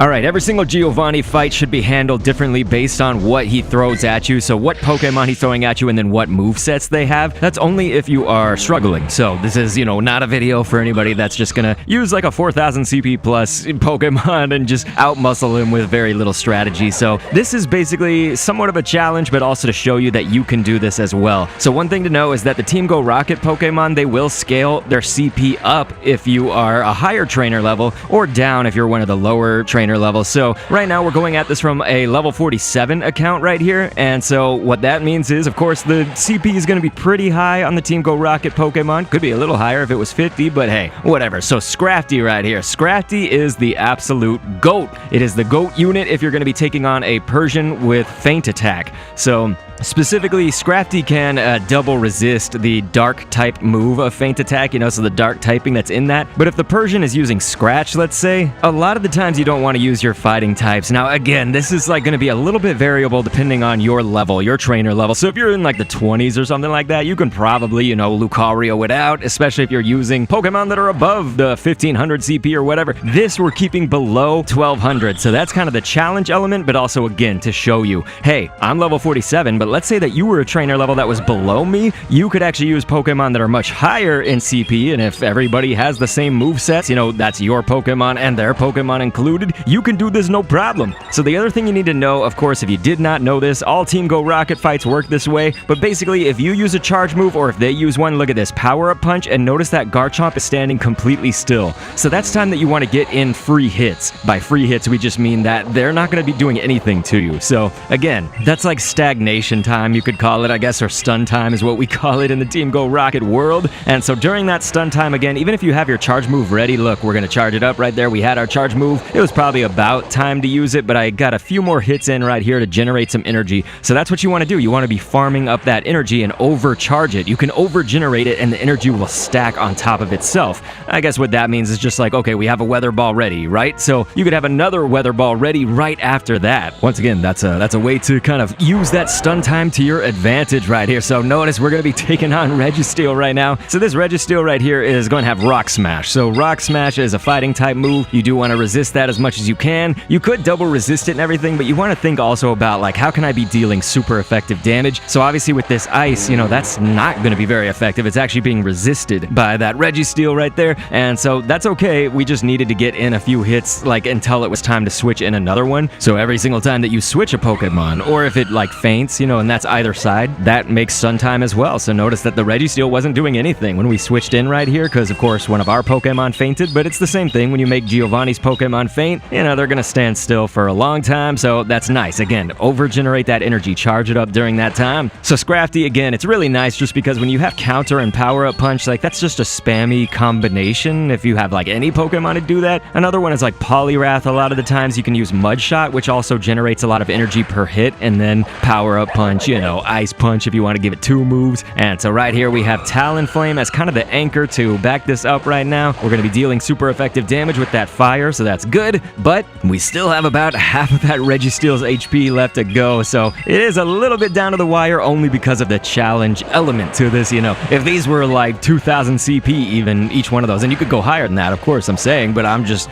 Alright, every single Giovanni fight should be handled differently based on what he throws at you, so what Pokemon he's throwing at you and then what movesets they have. That's only if you are struggling, so this is, not a video for anybody that's just gonna use like a 4000 CP plus Pokemon and just outmuscle him with very little strategy. So this is basically somewhat of a challenge, but also to show you that you can do this as well. So one thing to know is that the Team Go Rocket Pokemon, they will scale their CP up if you are a higher trainer level, or down if you're one of the lower trainer level. So right now we're going at this from a level 47 account right here, and so what that means is, of course, the CP is going to be pretty high on the Team Go Rocket Pokemon. Could be a little higher if it was 50, but hey, whatever. So Scrafty right here. Scrafty is the absolute GOAT. It is the GOAT unit if you're going to be taking on a Persian with Feint Attack. So specifically, Scrafty can double resist the dark type move of Feint Attack, so the dark typing that's in that. But if the Persian is using Scratch, let's say, a lot of the times you don't want to use your fighting types. Now, again, this is like going to be a little bit variable depending on your level, your trainer level. So if you're in like the 20s or something like that, you can probably, Lucario it out, especially if you're using Pokemon that are above the 1500 CP or whatever. This we're keeping below 1200. So that's kind of the challenge element, but also, again, to show you, hey, I'm level 47, but let's say that you were a trainer level that was below me, you could actually use Pokemon that are much higher in CP, and if everybody has the same movesets, that's your Pokemon and their Pokemon included, you can do this no problem. So the other thing you need to know, of course, if you did not know this, all Team Go Rocket fights work this way, but basically if you use a charge move or if they use one, look at this, power-up punch, and notice that Garchomp is standing completely still. So that's time that you want to get in free hits. By free hits, we just mean that they're not going to be doing anything to you. So again, that's like stagnation time, you could call it, I guess, or stun time is what we call it in the Team Go Rocket world. And so during that stun time, again, even if you have your charge move ready, look, we're going to charge it up right there. We had our charge move. It was probably about time to use it, but I got a few more hits in right here to generate some energy. So that's what you want to do. You want to be farming up that energy and overcharge it. You can overgenerate it and the energy will stack on top of itself. I guess what that means is just like, okay, we have a weather ball ready, right? So you could have another weather ball ready right after that. Once again, that's a way to kind of use that stun time to your advantage right here. So notice we're going to be taking on Registeel right now. So this Registeel right here is going to have Rock Smash. So Rock Smash is a fighting type move. You do want to resist that as much as you can. You could double resist it and everything, but you want to think also about like, how can I be dealing super effective damage? So obviously with this ice, that's not going to be very effective. It's actually being resisted by that Registeel right there. And so that's okay. We just needed to get in a few hits like until it was time to switch in another one. So every single time that you switch a Pokemon, or if it like faints, and that's either side, that makes stun time as well. So notice that the Registeel wasn't doing anything when we switched in right here, because of course one of our Pokemon fainted, but it's the same thing when you make Giovanni's Pokemon faint, they're gonna stand still for a long time, so that's nice. Again, overgenerate that energy, charge it up during that time. So Scrafty, again, it's really nice just because when you have counter and power-up punch, like that's just a spammy combination if you have like any Pokemon to do that. Another one is like Poliwrath. A lot of the times you can use Mud Shot, which also generates a lot of energy per hit, and then power-up punch, Ice Punch if you want to give it 2 moves. And so right here we have Talonflame as kind of the anchor to back this up right now. We're going to be dealing super effective damage with that fire, so that's good, but we still have about half of that Registeel's HP left to go, so it is a little bit down to the wire only because of the challenge element to this, If these were like 2000 CP even, each one of those, and you could go higher than that, of course, I'm saying, but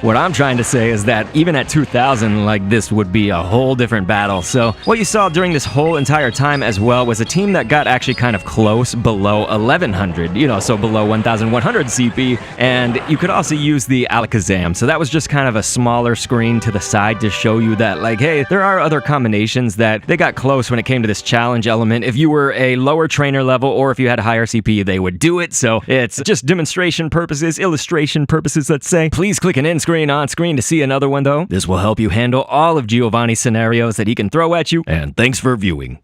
what I'm trying to say is that even at 2000, like this would be a whole different battle. So what you saw during this whole entire time as well was a team that got actually kind of close below 1100, so below 1100 CP, and you could also use the Alakazam. So that was just kind of a smaller screen to the side to show you that, like, hey, there are other combinations that they got close when it came to this challenge element. If you were a lower trainer level or if you had a higher CP, they would do it. So it's just demonstration purposes, illustration purposes, let's say. Please click an end screen on screen to see another one, though. This will help you handle all of Giovanni's scenarios that he can throw at you, and thanks for viewing.